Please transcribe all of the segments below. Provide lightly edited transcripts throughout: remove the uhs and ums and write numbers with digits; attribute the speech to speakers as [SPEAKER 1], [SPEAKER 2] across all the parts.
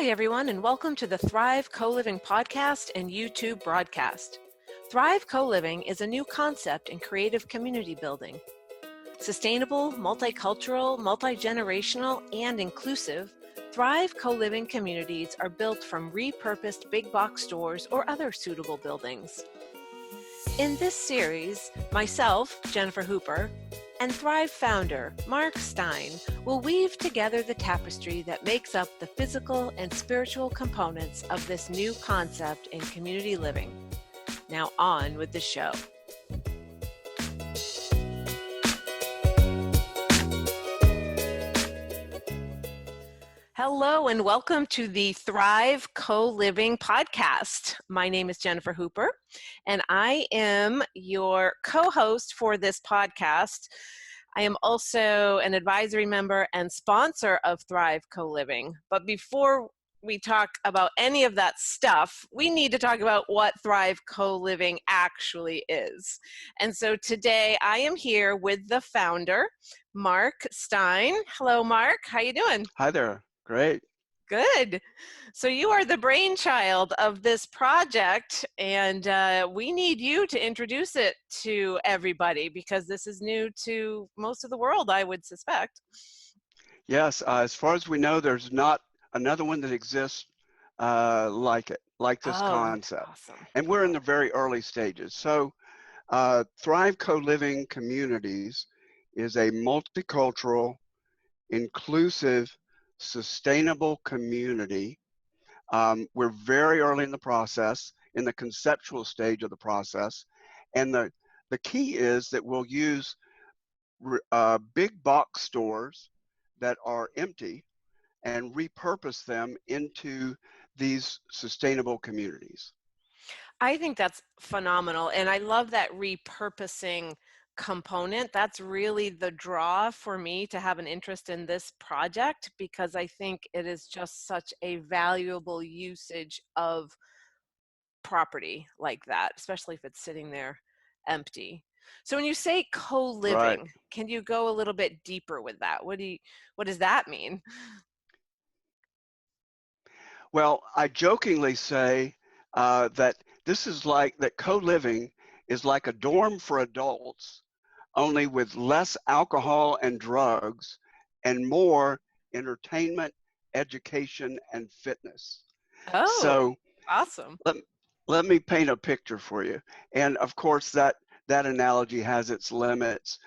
[SPEAKER 1] Hi, everyone, and welcome to the Thrive Co-Living podcast and YouTube broadcast. Thrive Co-Living is a new concept in creative community building. Sustainable, multicultural, multi-generational, and inclusive, Thrive Co-Living communities are built from repurposed big box stores or other suitable buildings. In this series, myself, Jennifer Hooper, and Thrive founder, Mark Stein, will weave together the tapestry that makes up the physical and spiritual components of this new concept in community living. Now on with the show. Hello and welcome to the Thrive Co-Living podcast. My name is Jennifer Hooper and I am your co-host for this podcast. I am also an advisory member and sponsor of Thrive Co-Living. But before we talk about any of that stuff, we need to talk about what Thrive Co-Living actually is. And so today I am here with the founder, Mark Stein. Hello, Mark. How you doing?
[SPEAKER 2] Hi there. Great.
[SPEAKER 1] Good. So you are the brainchild of this project, and we need you to introduce it to everybody because this is new to most of the world, I would suspect.
[SPEAKER 2] Yes, as far as we know, there's not another one that exists like this
[SPEAKER 1] Oh,
[SPEAKER 2] concept.
[SPEAKER 1] awesome.
[SPEAKER 2] And we're in the very early stages. So Thrive Co-Living Communities is a multicultural, inclusive, sustainable community. We're very early in the process, in the conceptual stage of the process. And the key is that we'll use big box stores that are empty and repurpose them into these sustainable communities.
[SPEAKER 1] I think that's phenomenal. And I love that repurposing component. That's really the draw for me to have an interest in this project because I think it is just such a valuable usage of property like that, especially if it's sitting there empty. So when you say
[SPEAKER 2] Right.
[SPEAKER 1] co-living, can you go a little bit deeper with that? What does that mean?
[SPEAKER 2] Well, I jokingly say that this is that co-living is like a dorm for adults, only with less alcohol and drugs and more entertainment, education, and fitness.
[SPEAKER 1] Oh,
[SPEAKER 2] So
[SPEAKER 1] awesome.
[SPEAKER 2] let, let me paint a picture for you. And of course, that analogy has its limits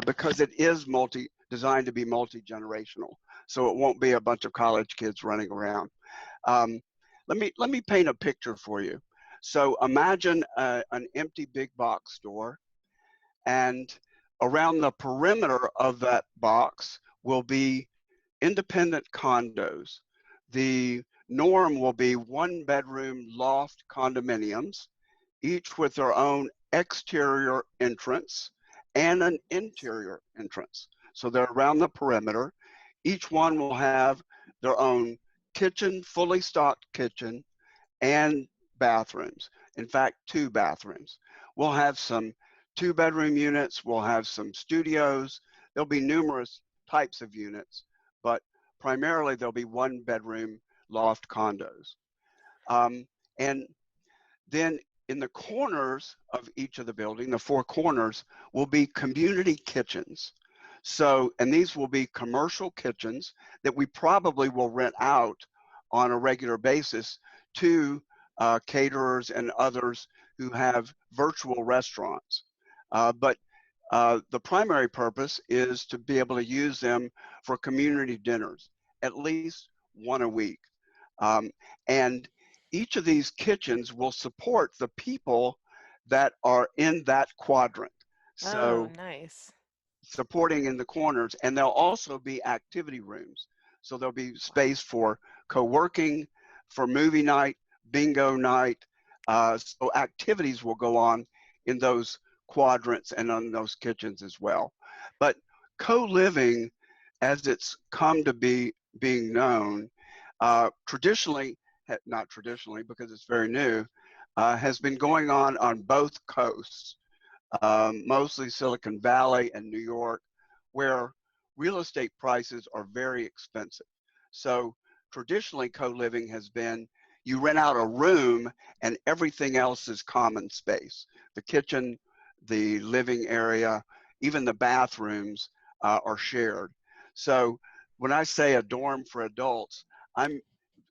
[SPEAKER 2] because it is designed to be multi-generational. So it won't be a bunch of college kids running around. Um, let me paint a picture for you. So imagine an empty big box store, and around the perimeter of that box will be independent condos. The norm will be one-bedroom loft condominiums, each with their own exterior entrance and an interior entrance. So they're around the perimeter. Each one will have their own kitchen, fully stocked kitchen, and bathrooms. In fact, 2 bathrooms. We'll have some 2-bedroom units. We'll have some studios. There'll be numerous types of units, but primarily there'll be 1-bedroom loft condos. And then in the corners of each of the building, the 4 corners, will be community kitchens. So, and these will be commercial kitchens that we probably will rent out on a regular basis to caterers and others who have virtual restaurants. But the primary purpose is to be able to use them for community dinners, at least one a week. And each of these kitchens will support the people that are in that quadrant.
[SPEAKER 1] Oh,
[SPEAKER 2] So
[SPEAKER 1] nice.
[SPEAKER 2] supporting in the corners, and there'll also be activity rooms. So there'll be space for co-working, for movie night, bingo night. So activities will go on in those quadrants and on those kitchens as well. But co-living, as it's come to be being known, traditionally, not traditionally because it's very new, has been going on both coasts. Mostly Silicon Valley and New York, where real estate prices are very expensive. So traditionally co-living has been you rent out a room and everything else is common space. The kitchen, the living area, even the bathrooms are shared. So when I say a dorm for adults,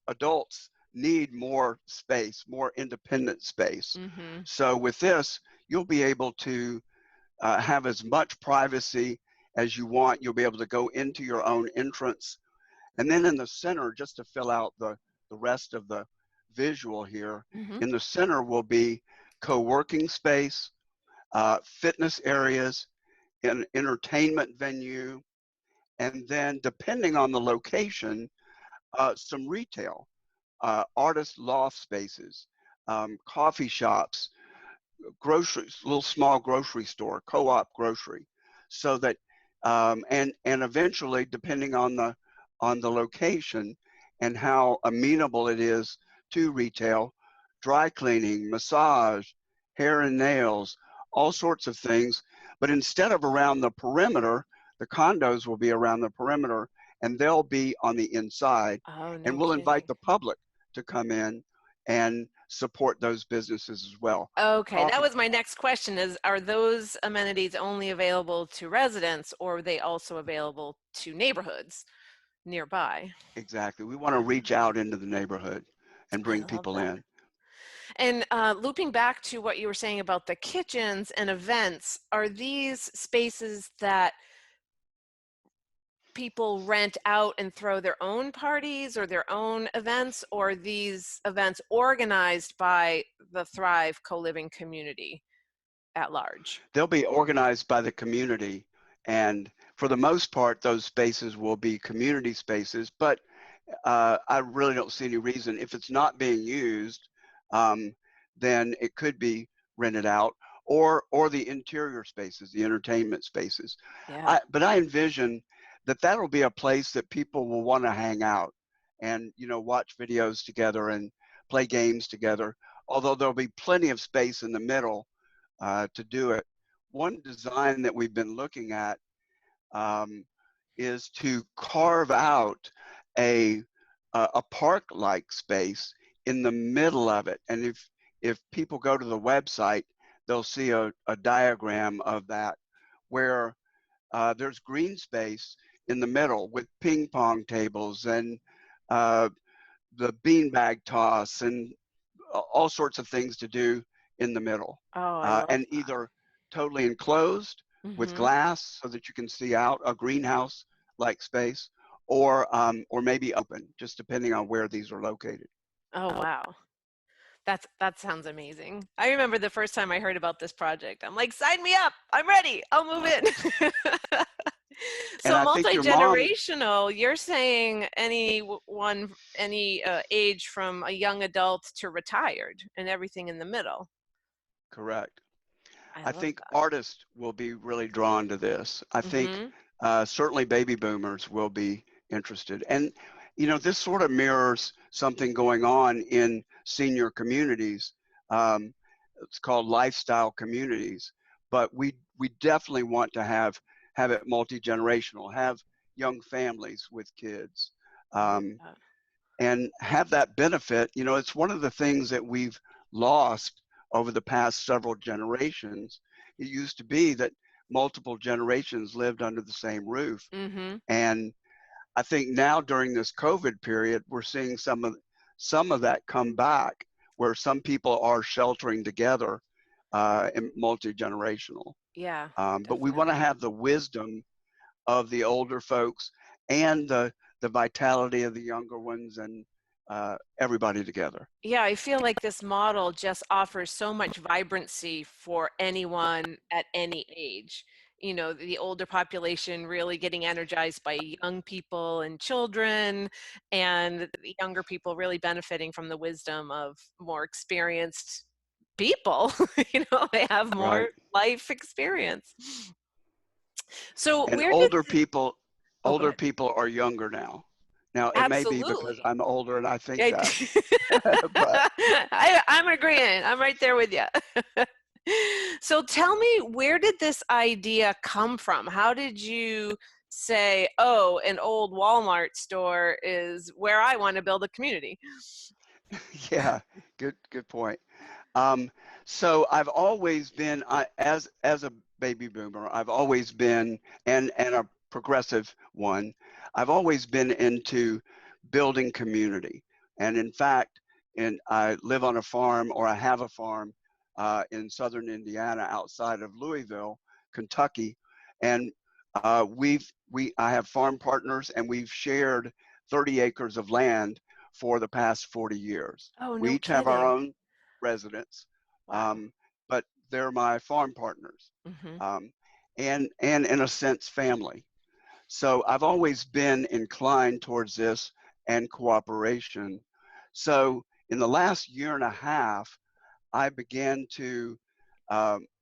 [SPEAKER 2] adults need more space, more independent space.
[SPEAKER 1] Mm-hmm.
[SPEAKER 2] So with this, you'll be able to have as much privacy as you want. You'll be able to go into your own entrance. And then in the center, just to fill out the rest of the visual here,
[SPEAKER 1] Mm-hmm.
[SPEAKER 2] in the center will be co-working space, fitness areas, an entertainment venue, and then depending on the location, some retail, artist loft spaces, coffee shops, groceries, little small grocery store, co-op grocery, so that and eventually, depending on the location and how amenable it is to retail, dry cleaning, massage, hair and nails, all sorts of things. But instead of around the perimeter, the condos will be around the perimeter and they'll be on the inside.
[SPEAKER 1] Oh, no
[SPEAKER 2] And we'll invite
[SPEAKER 1] kidding.
[SPEAKER 2] the public to come in and support those businesses as well.
[SPEAKER 1] Okay, that
[SPEAKER 2] Coffee
[SPEAKER 1] was my next question is, are those amenities only available to residents or are they also available to neighborhoods nearby?
[SPEAKER 2] exactly. We want to reach out into the neighborhood and
[SPEAKER 1] I
[SPEAKER 2] bring
[SPEAKER 1] love
[SPEAKER 2] people
[SPEAKER 1] that.
[SPEAKER 2] in.
[SPEAKER 1] And looping back to what you were saying about the kitchens and events, are these spaces that people rent out and throw their own parties or their own events, or are these events organized by the Thrive co-living community at large?
[SPEAKER 2] They'll be organized by the community, and for the most part, those spaces will be community spaces. But I really don't see any reason if it's not being used, then it could be rented out, or the interior spaces, the entertainment spaces.
[SPEAKER 1] Yeah.
[SPEAKER 2] But I envision that that'll be a place that people will want to hang out and watch videos together and play games together. Although there'll be plenty of space in the middle to do it. One design that we've been looking at is to carve out a park-like space in the middle of it. And if people go to the website, they'll see a diagram of that where there's green space in the middle with ping pong tables and the beanbag toss and all sorts of things to do in the middle,
[SPEAKER 1] Oh, I love
[SPEAKER 2] and either totally enclosed
[SPEAKER 1] that.
[SPEAKER 2] with
[SPEAKER 1] Mm-hmm.
[SPEAKER 2] glass so that you can see out, a greenhouse like space, or maybe open, just depending on where these are located.
[SPEAKER 1] Oh, wow. That sounds amazing. I remember the first time I heard about this project. I'm like, sign me up. I'm ready. I'll move in.
[SPEAKER 2] And
[SPEAKER 1] So
[SPEAKER 2] I think your mom,
[SPEAKER 1] multi-generational, you're saying any age from a young adult to retired and everything in the middle.
[SPEAKER 2] correct.
[SPEAKER 1] I
[SPEAKER 2] I
[SPEAKER 1] love
[SPEAKER 2] think artists will be really drawn to this. I
[SPEAKER 1] that.
[SPEAKER 2] think
[SPEAKER 1] Mm-hmm.
[SPEAKER 2] certainly baby boomers will be interested. And, this sort of mirrors something going on in senior communities. It's called lifestyle communities. But we definitely want to have it multi-generational, have young families with kids,
[SPEAKER 1] I love
[SPEAKER 2] um,
[SPEAKER 1] that.
[SPEAKER 2] and have that benefit. It's one of the things that we've lost over the past several generations. It used to be that multiple generations lived under the same roof.
[SPEAKER 1] Mm-hmm.
[SPEAKER 2] And I think now during this COVID period, we're seeing some of that come back, where some people are sheltering together and multi-generational.
[SPEAKER 1] Yeah,
[SPEAKER 2] But we want to
[SPEAKER 1] definitely.
[SPEAKER 2] have the wisdom of the older folks and the vitality of the younger ones, and everybody together.
[SPEAKER 1] Yeah, I feel like this model just offers so much vibrancy for anyone at any age. The older population really getting energized by young people and children, and the younger people really benefiting from the wisdom of more experienced people. They have more
[SPEAKER 2] Right.
[SPEAKER 1] life experience. So
[SPEAKER 2] And
[SPEAKER 1] where did, oh, go
[SPEAKER 2] older
[SPEAKER 1] ahead.
[SPEAKER 2] people are younger now. Now it may be because
[SPEAKER 1] Absolutely.
[SPEAKER 2] I'm older and I think
[SPEAKER 1] Yeah,
[SPEAKER 2] that, but
[SPEAKER 1] I'm agreeing. I'm right there with you. So tell me, where did this idea come from? How did you say, oh, an old Walmart store is where I want to build a community.
[SPEAKER 2] Yeah, good point. Um, so I've always been, as a baby boomer, I've always been, and a progressive one, I've always been into building community. And in fact, I live on a farm, or I have a farm in southern Indiana, outside of Louisville, Kentucky, and I have farm partners, and we've shared 30 acres of land for the past 40 years.
[SPEAKER 1] Oh,
[SPEAKER 2] We
[SPEAKER 1] no
[SPEAKER 2] each have our
[SPEAKER 1] kidding.
[SPEAKER 2] own residents,
[SPEAKER 1] Wow.
[SPEAKER 2] but they're my farm partners,
[SPEAKER 1] Hmm.
[SPEAKER 2] um, and in a sense, family. So I've always been inclined towards this and cooperation. So in the last year and a half, I began to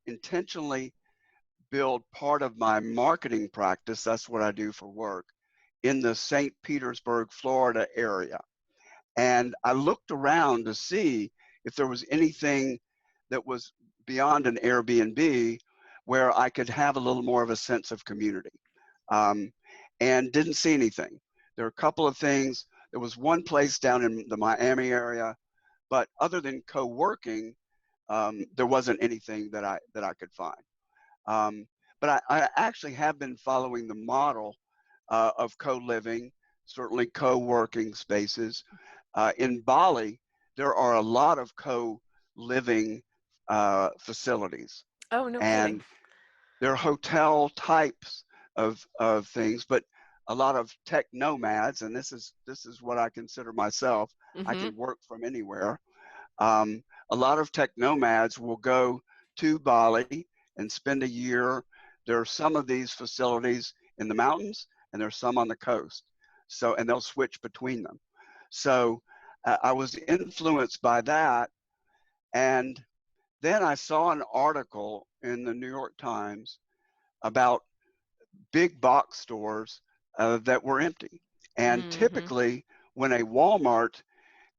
[SPEAKER 2] intentionally build part of my marketing practice. That's what I do for work in the St. Petersburg, Florida area. And I looked around to see if there was anything that was beyond an Airbnb where I could have a little more of a sense of community, um, and didn't see anything. There are a couple of things. There was one place down in the Miami area, but other than co-working, there wasn't anything that I could find. Um, but I actually have been following the model of co-living, certainly co-working spaces. In Bali, there are a lot of co-living facilities,
[SPEAKER 1] Oh, no kidding.
[SPEAKER 2] and they're hotel types of things, but a lot of tech nomads, and this is what I consider myself. I
[SPEAKER 1] Hmm.
[SPEAKER 2] can work from anywhere. Um, a lot of tech nomads will go to Bali and spend a year. There are some of these facilities in the mountains, and there's some on the coast. So, and they'll switch between them. So, I was influenced by that, and then I saw an article in the New York Times about big box stores that were empty. And
[SPEAKER 1] Hmm.
[SPEAKER 2] typically, when a Walmart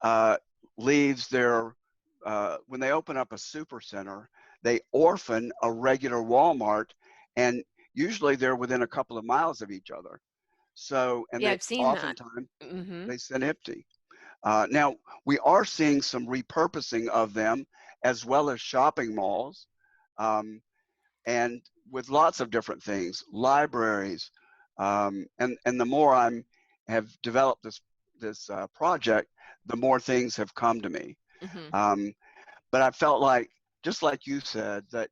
[SPEAKER 2] uh, leaves when they open up a super center, they orphan a regular Walmart, and usually they're within a couple of miles of each other. So, and
[SPEAKER 1] Yeah,
[SPEAKER 2] they
[SPEAKER 1] I've seen that.
[SPEAKER 2] oftentimes
[SPEAKER 1] Hmm.
[SPEAKER 2] they sit empty. Now, we are seeing some repurposing of them, as well as shopping malls, um, and with lots of different things, libraries, and the more have developed this project, the more things have come to me.
[SPEAKER 1] Hmm.
[SPEAKER 2] Um, but I felt like, just like you said, that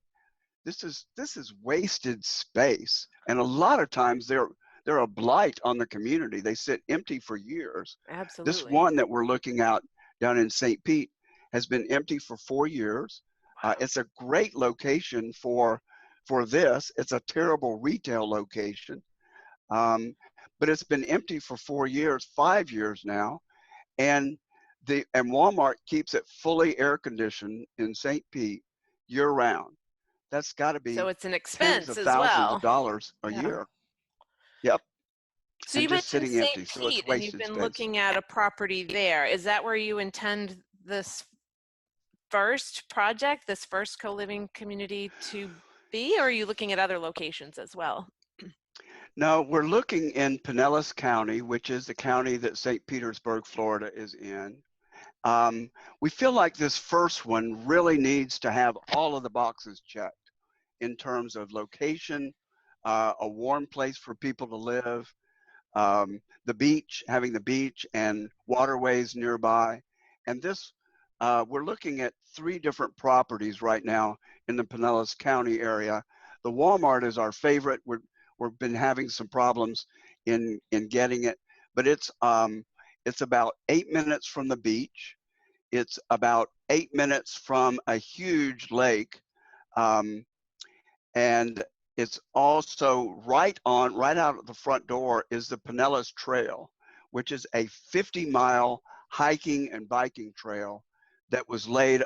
[SPEAKER 2] this is wasted space, and a lot of times they're a blight on the community. They sit empty for years. This
[SPEAKER 1] Absolutely.
[SPEAKER 2] one that we're looking at down in St. Pete has been empty for 4 years.
[SPEAKER 1] Wow.
[SPEAKER 2] It's a great location for this. It's a terrible retail location, um, but it's been empty for 4 years, 5 years now, and Walmart keeps it fully air conditioned in St. Pete year round. That's got to
[SPEAKER 1] So
[SPEAKER 2] be
[SPEAKER 1] it's an
[SPEAKER 2] tens
[SPEAKER 1] expense
[SPEAKER 2] of
[SPEAKER 1] as
[SPEAKER 2] thousands of
[SPEAKER 1] well.
[SPEAKER 2] dollars a
[SPEAKER 1] Yeah.
[SPEAKER 2] year. Yep,
[SPEAKER 1] So
[SPEAKER 2] and
[SPEAKER 1] you
[SPEAKER 2] just
[SPEAKER 1] mentioned
[SPEAKER 2] sitting
[SPEAKER 1] St.
[SPEAKER 2] empty, so it's
[SPEAKER 1] Pete and you've
[SPEAKER 2] wasted
[SPEAKER 1] been
[SPEAKER 2] space.
[SPEAKER 1] looking at a property there. Is that where you intend this first project, this first co-living community to be, or are you looking at other locations as well?
[SPEAKER 2] No, we're looking in Pinellas County, which is the county that St. Petersburg, Florida is in. Um, we feel like this first one really needs to have all of the boxes checked in terms of location, a warm place for people to live, the beach, having the beach and waterways nearby. And we're looking at 3 different properties right now in the Pinellas County area. The Walmart is our favorite. We've been having some problems in getting it, but it's about 8 minutes from the beach. It's about 8 minutes from a huge lake, um, and it's also right out of the front door is the Pinellas Trail, which is a 50-mile hiking and biking trail that was laid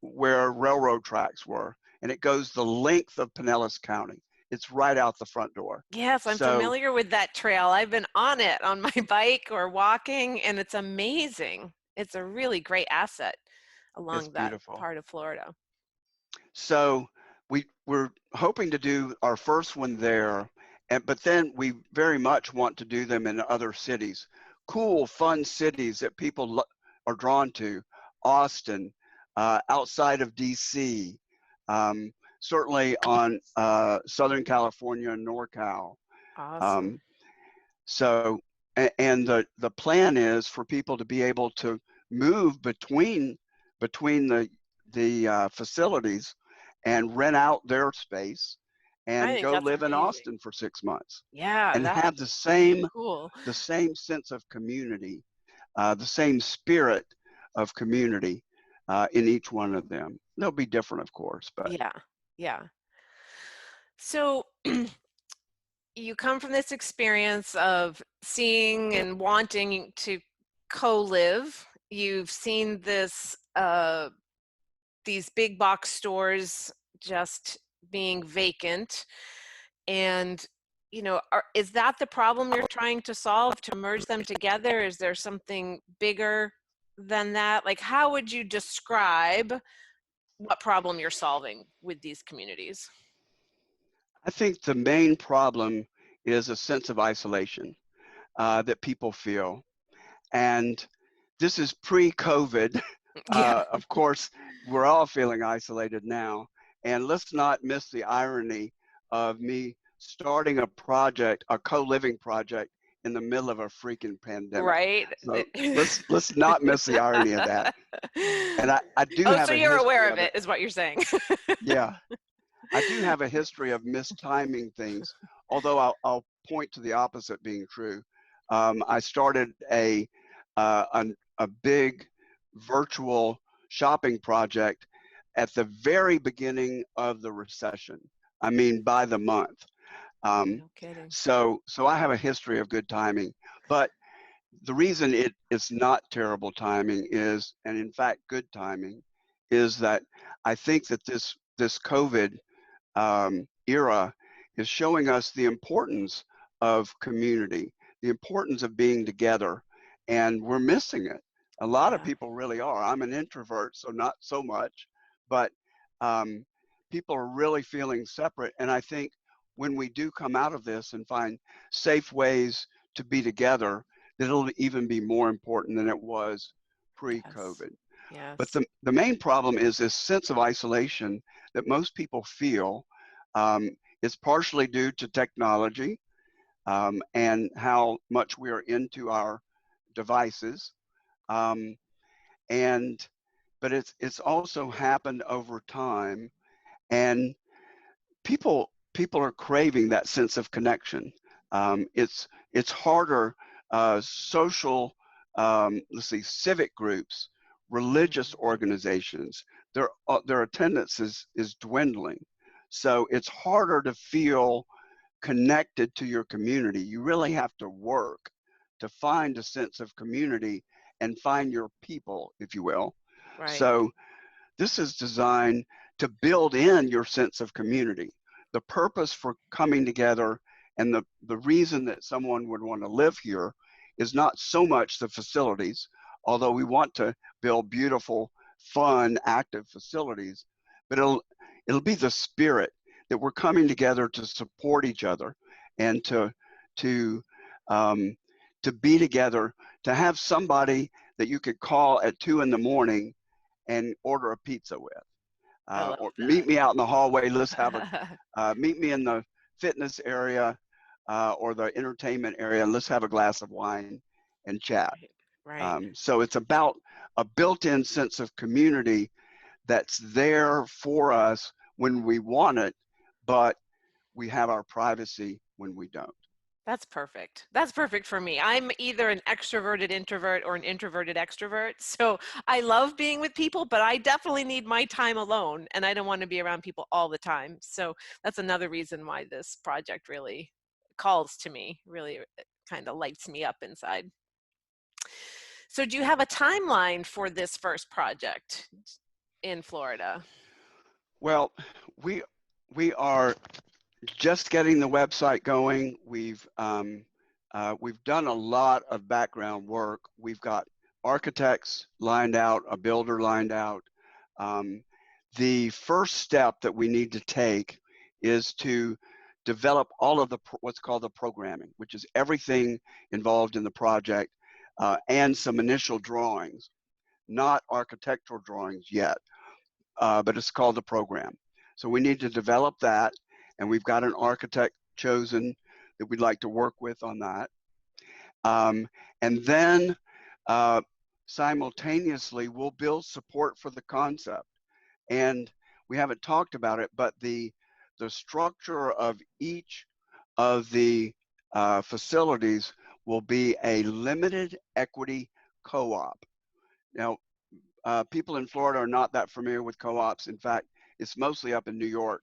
[SPEAKER 2] where railroad tracks were, and it goes the length of Pinellas County. It's right out the front door.
[SPEAKER 1] Yes, I'm
[SPEAKER 2] So
[SPEAKER 1] familiar with that trail. I've been on it on my bike or walking, and it's amazing. It's a really great asset
[SPEAKER 2] it's
[SPEAKER 1] along that
[SPEAKER 2] beautiful.
[SPEAKER 1] part of Florida.
[SPEAKER 2] So we're hoping to do our first one there, but then we very much want to do them in other cities, cool, fun cities that people are drawn to. Austin, outside of DC, certainly on Southern California and NorCal.
[SPEAKER 1] Awesome.
[SPEAKER 2] So, and the plan is for people to be able to move between the facilities and rent out their space
[SPEAKER 1] I
[SPEAKER 2] and
[SPEAKER 1] think
[SPEAKER 2] go
[SPEAKER 1] that's
[SPEAKER 2] live in
[SPEAKER 1] amazing.
[SPEAKER 2] Austin for 6 months
[SPEAKER 1] Yeah,
[SPEAKER 2] and
[SPEAKER 1] that's
[SPEAKER 2] have
[SPEAKER 1] so cool.
[SPEAKER 2] the same sense of community, the same spirit of community in each one of them. They'll be different, of course, but
[SPEAKER 1] Yeah, yeah. So you come from this experience of seeing and wanting to co-live. You've seen this these big box stores just being vacant, and is that the problem you're trying to solve, to merge them together? Is there something bigger than that? Like, how would you describe what problem you're solving with these communities?
[SPEAKER 2] I think the main problem is a sense of isolation that people feel. And this is pre-COVID.
[SPEAKER 1] Yeah.
[SPEAKER 2] Of course, we're all feeling isolated now. And let's not miss the irony of me starting a project, a co-living project, in the middle of a freaking pandemic.
[SPEAKER 1] Right.
[SPEAKER 2] So let's not miss the irony of that. And I do
[SPEAKER 1] Oh,
[SPEAKER 2] have
[SPEAKER 1] so
[SPEAKER 2] a
[SPEAKER 1] you're aware
[SPEAKER 2] history
[SPEAKER 1] of
[SPEAKER 2] of it.
[SPEAKER 1] it, is what you're saying.
[SPEAKER 2] Yeah, I do have a history of mistiming things, although I'll point to the opposite being true. I started a big virtual shopping project at the very beginning of the recession. I mean, by the month. Um,
[SPEAKER 1] No kidding.
[SPEAKER 2] so I have a history of good timing. But the reason it is not terrible timing is, and in fact good timing, is that I think that this COVID era is showing us the importance of community, the importance of being together, and we're missing it. A lot of
[SPEAKER 1] Yeah.
[SPEAKER 2] people really are. I'm an introvert, so not so much, but um, people are really feeling separate. And I think when we do come out of this and find safe ways to be together, that it'll even be more important than it was
[SPEAKER 1] Yes.
[SPEAKER 2] pre-COVID. But
[SPEAKER 1] Yes.
[SPEAKER 2] the main problem is this sense of isolation that most people feel. Um, it's partially due to technology and how much we are into our devices. Um, and but it's also happened over time, and people are craving that sense of connection. It's harder. Social, let's see, civic groups, religious
[SPEAKER 1] Mhm.
[SPEAKER 2] organizations, their attendance is dwindling. So it's harder to feel connected to your community. You really have to work to find a sense of community and find your people, if you will.
[SPEAKER 1] Right.
[SPEAKER 2] So this is designed to build in your sense of community. The purpose for coming together and the reason that someone would want to live here is not so much the facilities, although we want to build beautiful, fun, active facilities, but it'll be the spirit that we're coming together to support each other and to um, to be together, to have somebody that you could call at 2 a.m. and order a pizza with,
[SPEAKER 1] I love
[SPEAKER 2] or meet
[SPEAKER 1] that.
[SPEAKER 2] me out in the hallway. Let's have meet me in the fitness area or the entertainment area, and let's have a glass of wine and chat.
[SPEAKER 1] Right. Right.
[SPEAKER 2] So it's about a built-in sense of community that's there for us when we want it, but we have our privacy when we don't.
[SPEAKER 1] That's perfect. That's perfect for me. I'm either an extroverted introvert or an introverted extrovert. So I love being with people, but I definitely need my time alone, and I don't want to be around people all the time. So that's another reason why this project really calls to me, really kind of lights me up inside. So do you have a timeline for this first project in Florida?
[SPEAKER 2] Well, we we are just getting the website going. We've done a lot of background work. We've got architects lined out, a builder lined out. Um, the first step that we need to take is to develop all of the what's called the programming, which is everything involved in the project, and some initial drawings, not architectural drawings yet, but it's called the program. So we need to develop that, and we've got an architect chosen that we'd like to work with on that. And then simultaneously, we'll build support for the concept. And we haven't talked about it, but the structure of each of the facilities will be a limited equity co-op. Now, people in Florida are not that familiar with co-ops. In fact, it's mostly up in New York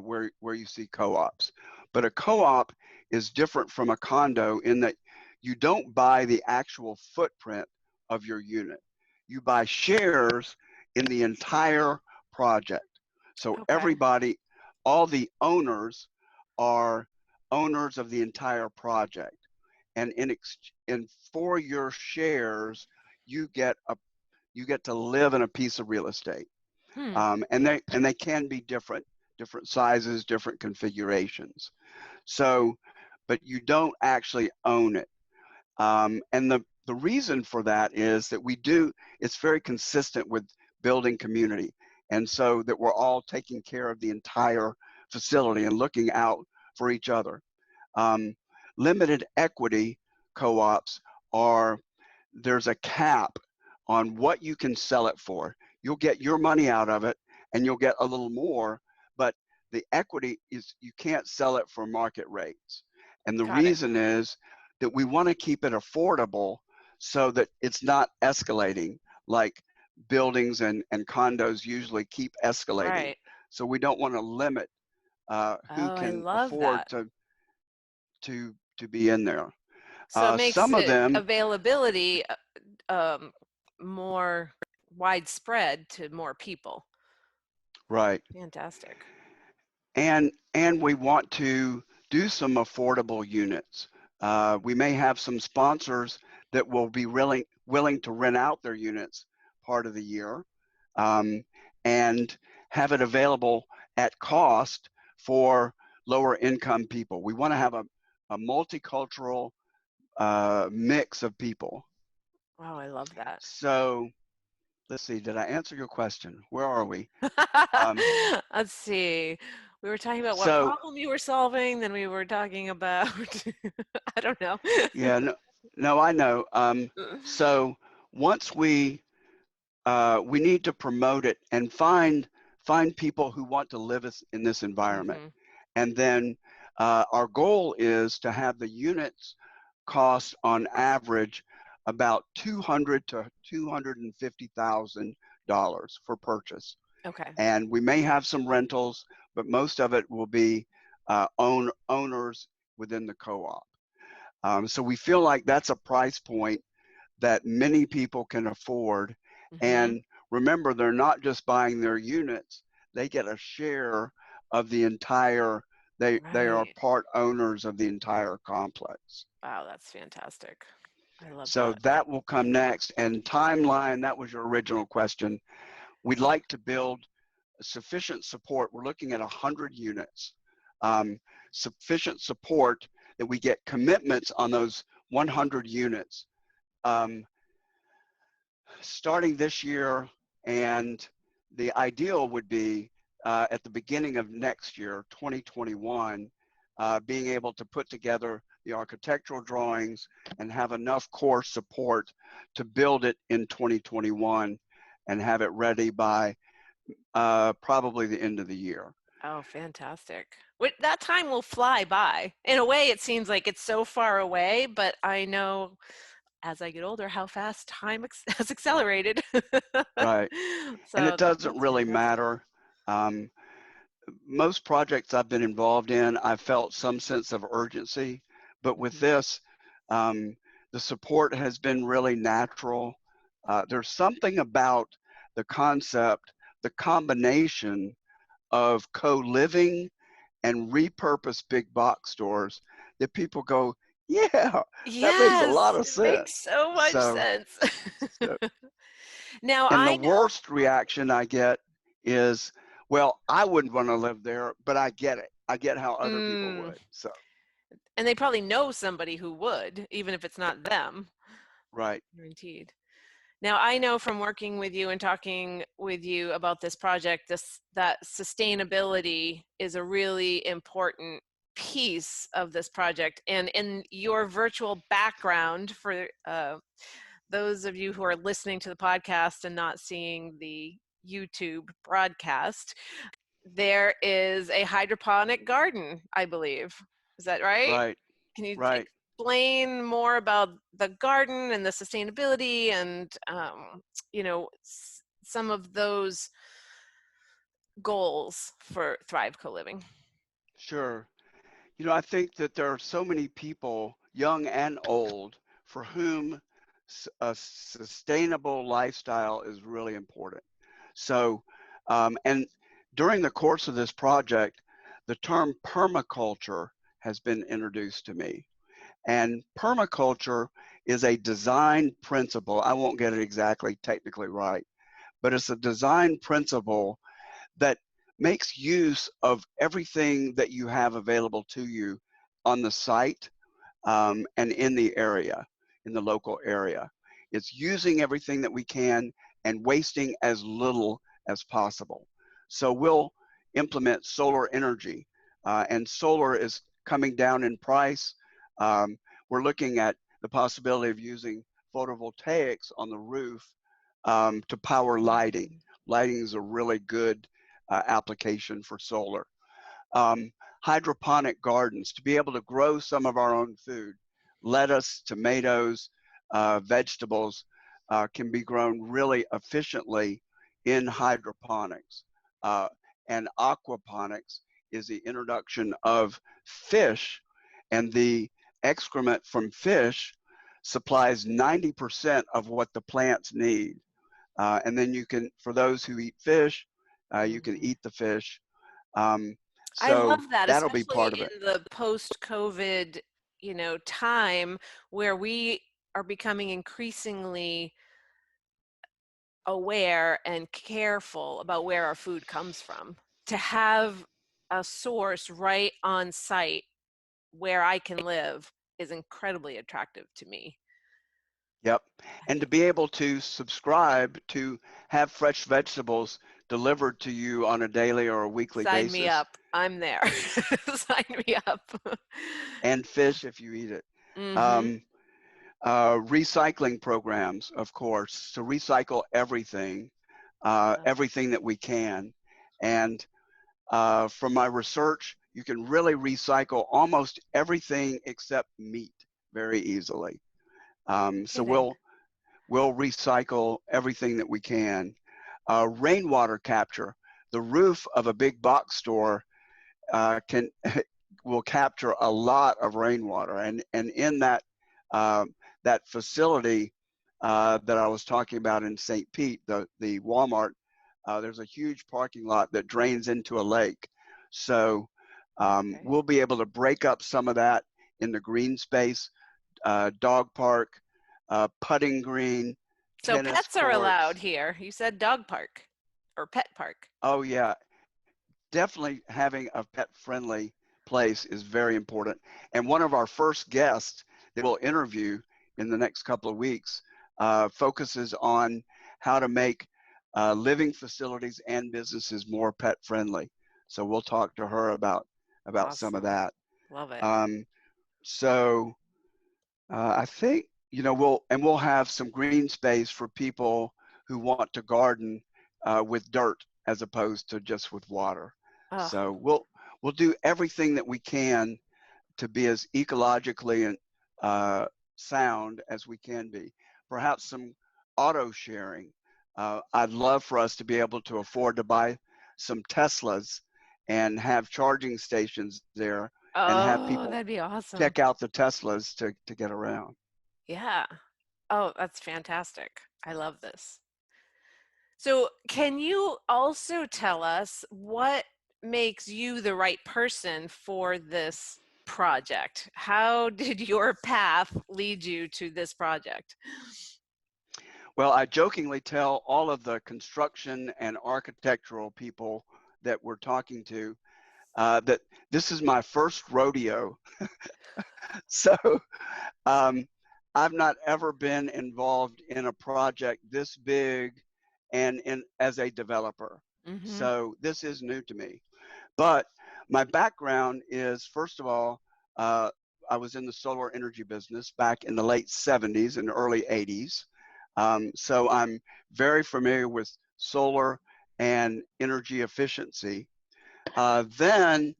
[SPEAKER 2] where you see co-ops. But a co-op is different from a condo in that you don't buy the actual footprint of your unit. You buy shares in the entire project. So everybody, all the owners are owners of the entire project. And for your shares, you get to live in a piece of real estate. And they can be different sizes, different configurations. So, but you don't actually own it. And the reason for that is that it's very consistent with building community. And so that we're all taking care of the entire facility and looking out for each other. Limited equity co-ops there's a cap on what you can sell it for. You'll get your money out of it and you'll get a little more, but the equity is, you can't sell it for market rates. And the reason is that we want to keep it affordable so that it's not escalating like buildings and condos usually keep escalating.
[SPEAKER 1] Right.
[SPEAKER 2] So we don't want to limit who can afford to be in there.
[SPEAKER 1] So it makes
[SPEAKER 2] some of them
[SPEAKER 1] availability more widespread to more people.
[SPEAKER 2] Right.
[SPEAKER 1] Fantastic.
[SPEAKER 2] And we want to do some affordable units. We may have some sponsors that will be willing to rent out their units part of the year and have it available at cost for lower income people. We want to have a multicultural mix of people.
[SPEAKER 1] Wow, I love that.
[SPEAKER 2] So let's see, did I answer your question? Where are we?
[SPEAKER 1] Let's see. We were talking about what problem you were solving, then we were talking about, I don't know.
[SPEAKER 2] Yeah, no, I know. So once we need to promote it and find people who want to live in this environment. And then our goal is to have the units cost on average about $200,000 to $250,000 for purchase.
[SPEAKER 1] Okay.
[SPEAKER 2] And we may have some rentals, but most of it will be owners within the co-op. So we feel like that's a price point that many people can afford. And remember, they're not just buying their units, they get a share of the entire, they are part owners of the entire complex.
[SPEAKER 1] Wow, that's fantastic. I love that.
[SPEAKER 2] So that will come next. And timeline, that was your original question. We'd like to build sufficient support. We're looking at 100 units. Sufficient support that we get commitments on those 100 units starting this year, and the ideal would be at the beginning of next year, 2021, being able to put together the architectural drawings and have enough core support to build it in 2021 and have it ready by probably the end of the year.
[SPEAKER 1] Oh, fantastic. That time will fly by. In a way, it seems like it's so far away, but I know as I get older how fast time has accelerated.
[SPEAKER 2] Right.
[SPEAKER 1] So
[SPEAKER 2] and it doesn't really matter. Most projects I've been involved in, I've felt some sense of urgency, but with this, the support has been really natural. There's something about the concept, the combination of co-living and repurposed big box stores that people go, yeah, that makes a lot of sense.
[SPEAKER 1] It makes so much sense. Now,
[SPEAKER 2] and the worst reaction I get is, well, I wouldn't want to live there, but I get it. I get how other people
[SPEAKER 1] Mm.
[SPEAKER 2] would. So,
[SPEAKER 1] And they probably know somebody who would, even if it's not them.
[SPEAKER 2] right,
[SPEAKER 1] Guaranteed. Now, I know from working with you and talking with you about this project, that sustainability is a really important piece of this project. And in your virtual background, for those of you who are listening to the podcast and not seeing the YouTube broadcast, there is a hydroponic garden, I believe. Is that right?
[SPEAKER 2] right,
[SPEAKER 1] Can you
[SPEAKER 2] right.
[SPEAKER 1] explain more about the garden and the sustainability and some of those goals for Thrive Co-Living?
[SPEAKER 2] Sure. I think that there are so many people, young and old, for whom a sustainable lifestyle is really important. So, and during the course of this project, the term permaculture has been introduced to me. And permaculture is a design principle. I won't get it exactly technically right, but it's a design principle that makes use of everything that you have available to you on the site and in the area, in the local area. It's using everything that we can and wasting as little as possible. So we'll implement solar energy, and solar is coming down in price. We're looking at the possibility of using photovoltaics on the roof to power lighting. Lighting is a really good application for solar. Um, Hydroponic gardens, to be able to grow some of our own food. Lettuce, tomatoes, vegetables can be grown really efficiently in hydroponics. Uh, and aquaponics is the introduction of fish, and the excrement from fish supplies 90% of what the plants need. And then you can, for those who eat fish, you can
[SPEAKER 1] Mhm.
[SPEAKER 2] eat the fish. Um,
[SPEAKER 1] I
[SPEAKER 2] so
[SPEAKER 1] love that,
[SPEAKER 2] that'll be
[SPEAKER 1] especially
[SPEAKER 2] part of it.
[SPEAKER 1] in the post-COVID, time where we are becoming increasingly aware and careful about where our food comes from. To have a source right on site where I can live is incredibly attractive to me.
[SPEAKER 2] Yep. And to be able to subscribe to have fresh vegetables delivered to you on a daily or a weekly
[SPEAKER 1] Sign me
[SPEAKER 2] basis,
[SPEAKER 1] up. I'm there. Sign me up.
[SPEAKER 2] and fish if you eat it.
[SPEAKER 1] Mm-hmm.
[SPEAKER 2] Um, Recycling programs, of course, to recycle everything, everything that we can. And from my research, you can really recycle almost everything except meat very easily. So
[SPEAKER 1] Kidding.
[SPEAKER 2] we'll recycle everything that we can. Rainwater capture. The roof of a big box store can will capture a lot of rainwater, and in that facility that I was talking about in St. Pete, the Walmart, there's a huge parking lot that drains into a lake. So
[SPEAKER 1] Okay.
[SPEAKER 2] we'll be able to break up some of that in the green space, dog park, putting green,
[SPEAKER 1] So
[SPEAKER 2] tennis
[SPEAKER 1] pets are allowed
[SPEAKER 2] courts.
[SPEAKER 1] here. You said dog park or pet park.
[SPEAKER 2] Oh yeah, definitely having a pet friendly place is very important. And one of our first guests that we'll interview in the next couple of weeks focuses on how to make living facilities and businesses more pet friendly. So we'll talk to her about some of
[SPEAKER 1] Awesome.
[SPEAKER 2] that.
[SPEAKER 1] Love it.
[SPEAKER 2] Um, so I think we'll have some green space for people who want to garden with dirt as opposed to just with water.
[SPEAKER 1] Oh,
[SPEAKER 2] So we'll do everything that we can to be as ecologically and sound as we can be. Perhaps some auto sharing. I'd love for us to be able to afford to buy some Teslas and have charging stations there and have
[SPEAKER 1] oh,
[SPEAKER 2] people
[SPEAKER 1] that'd be awesome.
[SPEAKER 2] check out the Teslas to get around.
[SPEAKER 1] Yeah. Oh, that's fantastic. I love this. So, can you also tell us what makes you the right person for this project? How did your path lead you to this project?
[SPEAKER 2] Well, I jokingly tell all of the construction and architectural people that we're talking to, that this is my first rodeo. So um, I've not ever been involved in a project this big and as a developer.
[SPEAKER 1] Mm-hmm.
[SPEAKER 2] So this is new to me. But my background is, first of all, uh, I was in the solar energy business back in the late 70s and early 80s. So I'm very familiar with solar and energy efficiency. Then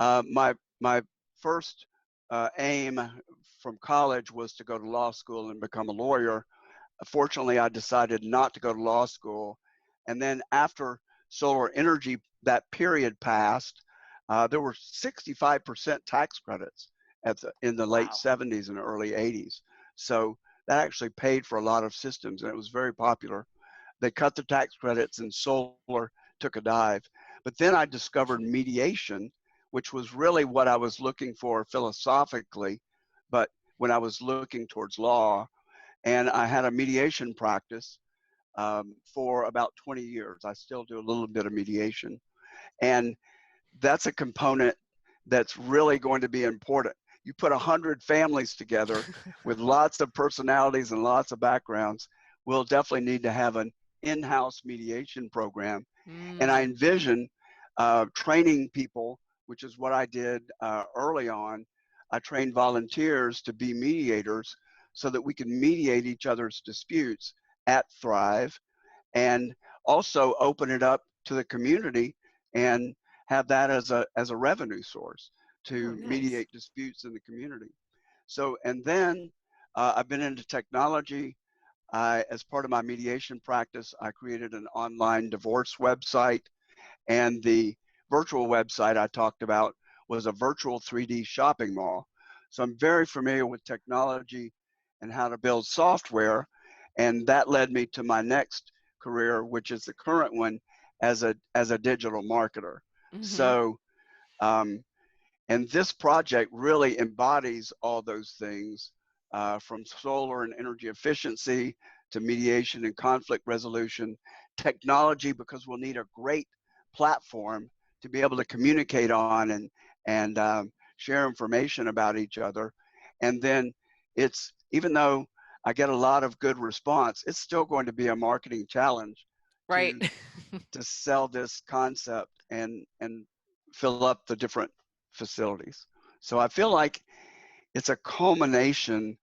[SPEAKER 2] my first aim from college was to go to law school and become a lawyer. Fortunately, I decided not to go to law school. And then after solar energy, that period passed, there were 65% tax credits in the late
[SPEAKER 1] Wow.
[SPEAKER 2] 70s and early 80s. So that actually paid for a lot of systems, and it was very popular. They cut the tax credits and solar took a dive. But then I discovered mediation, which was really what I was looking for philosophically, but when I was looking towards law. And I had a mediation practice for about 20 years. I still do a little bit of mediation. And that's a component that's really going to be important. You put 100 families together with lots of personalities and lots of backgrounds, we'll definitely need to have an in-house mediation program. And I
[SPEAKER 1] Mm.
[SPEAKER 2] envision training people, which is what I did early on. I trained volunteers to be mediators so that we can mediate each other's disputes at Thrive, and also open it up to the community and have that as a revenue source
[SPEAKER 1] Oh,
[SPEAKER 2] to
[SPEAKER 1] nice.
[SPEAKER 2] mediate disputes in the community. So, and then I've been into technology. As part of my mediation practice, I created an online divorce website, and the virtual website I talked about was a virtual 3D shopping mall. So I'm very familiar with technology and how to build software. And that led me to my next career, which is the current one as a digital marketer.
[SPEAKER 1] Mm-hmm.
[SPEAKER 2] So, um, and this project really embodies all those things, from solar and energy efficiency to mediation and conflict resolution, technology, because we'll need a great platform to be able to communicate on and share information about each other. And then it's, even though I get a lot of good response, it's still going to be a marketing challenge
[SPEAKER 1] Right.
[SPEAKER 2] to sell this concept and fill up the different facilities. So I feel like it's a culmination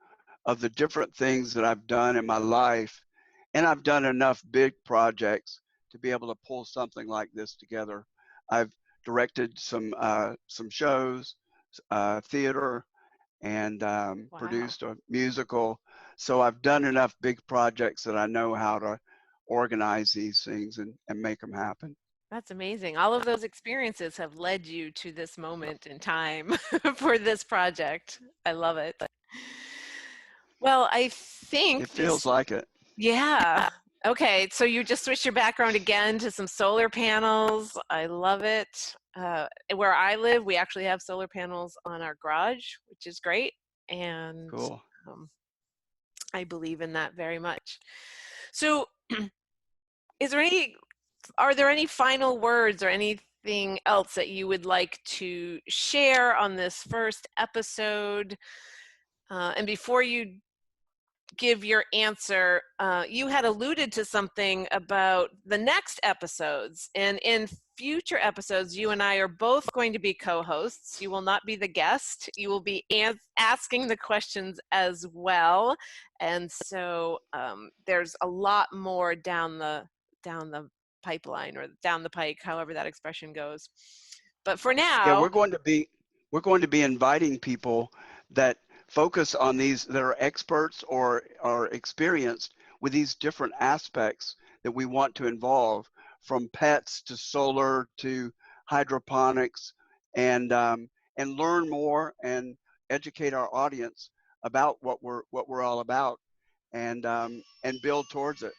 [SPEAKER 2] of the different things that I've done in my life, and I've done enough big projects to be able to pull something like this together. I've directed some shows, theater, and
[SPEAKER 1] Wow.
[SPEAKER 2] produced a musical. So I've done enough big projects that I know how to organize these things and make them happen.
[SPEAKER 1] That's amazing. All of those experiences have led you to this moment in time for this project. I love it. Well, I
[SPEAKER 2] It
[SPEAKER 1] think
[SPEAKER 2] feels
[SPEAKER 1] this,
[SPEAKER 2] like it.
[SPEAKER 1] yeah. Okay, so you just switched your background again to some solar panels. I love it. Where I live, we actually have solar panels on our garage, which is great. And
[SPEAKER 2] Cool.
[SPEAKER 1] um, I believe in that very much. So, is there any are there any final words or anything else that you would like to share on this first episode? And before you give your answer, you had alluded to something about the next episodes. And in future episodes, you and I are both going to be co-hosts. You will not be the guest. You will be asking the questions as well. And so there's a lot more down the pipeline or down the pike, however that expression goes. But for
[SPEAKER 2] Yeah,
[SPEAKER 1] now,
[SPEAKER 2] we're going to be inviting people that focus on these, that are experts or are experienced with these different aspects that we want to involve, from pets to solar to hydroponics, and learn more and educate our audience about what we're all about, and build towards it.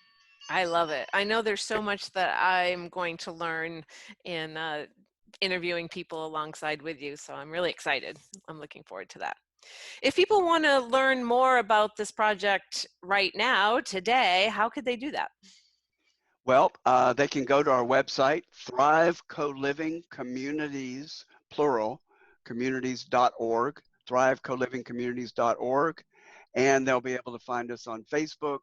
[SPEAKER 1] I love it. I know there's so much that I'm going to learn in interviewing people alongside with you, so I'm really excited. I'm looking forward to that. If people want to learn more about this project right now, today, how could they do that?
[SPEAKER 2] Well, they can go to our website, Thrive Co-Living Communities, plural, communities.org, thrivecolivingcommunities.org, and they'll be able to find us on Facebook,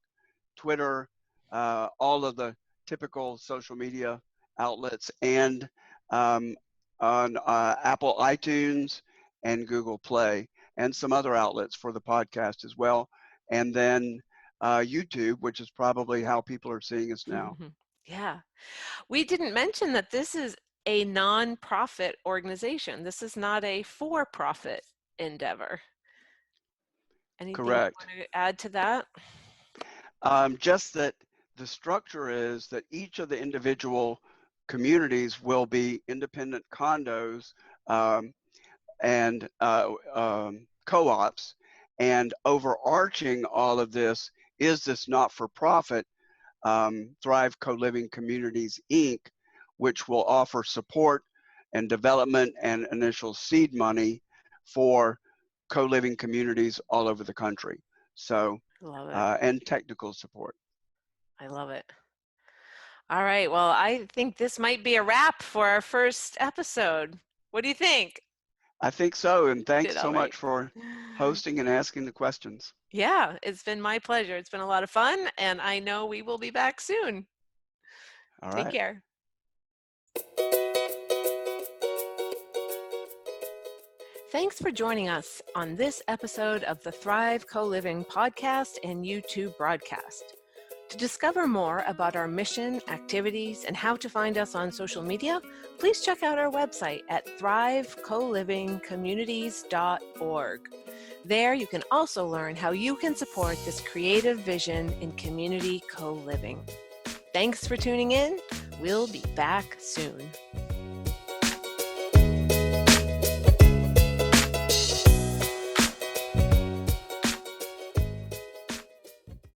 [SPEAKER 2] Twitter, all of the typical social media outlets, and on Apple iTunes and Google Play, and some other outlets for the podcast as well. And then YouTube, which is probably how people are seeing us now.
[SPEAKER 1] Yeah. We didn't mention that this is a nonprofit organization. This is not a for-profit endeavor. Anything
[SPEAKER 2] Correct.
[SPEAKER 1] you want to add to that?
[SPEAKER 2] Just that the structure is that each of the individual communities will be independent condos and co-ops, and overarching all of this is this not-for-profit Thrive Co-Living Communities, Inc., which will offer support and development and initial seed money for co-living communities all over the country. So,
[SPEAKER 1] Love it.
[SPEAKER 2] and technical support.
[SPEAKER 1] I love it. All right. Well, I think this might be a wrap for our first episode. What do you think?
[SPEAKER 2] I think so. And thanks so
[SPEAKER 1] All
[SPEAKER 2] much
[SPEAKER 1] right.
[SPEAKER 2] for hosting and asking the questions.
[SPEAKER 1] Yeah, it's been my pleasure. It's been a lot of fun, and I know we will be back soon.
[SPEAKER 2] All
[SPEAKER 1] Take
[SPEAKER 2] right.
[SPEAKER 1] care. Thanks for joining us on this episode of the Thrive Co-Living podcast and YouTube broadcast. To discover more about our mission, activities, and how to find us on social media, please check out our website at thrivecolivingcommunities.org. There you can also learn how you can support this creative vision in community co-living. Thanks for tuning in. We'll be back soon.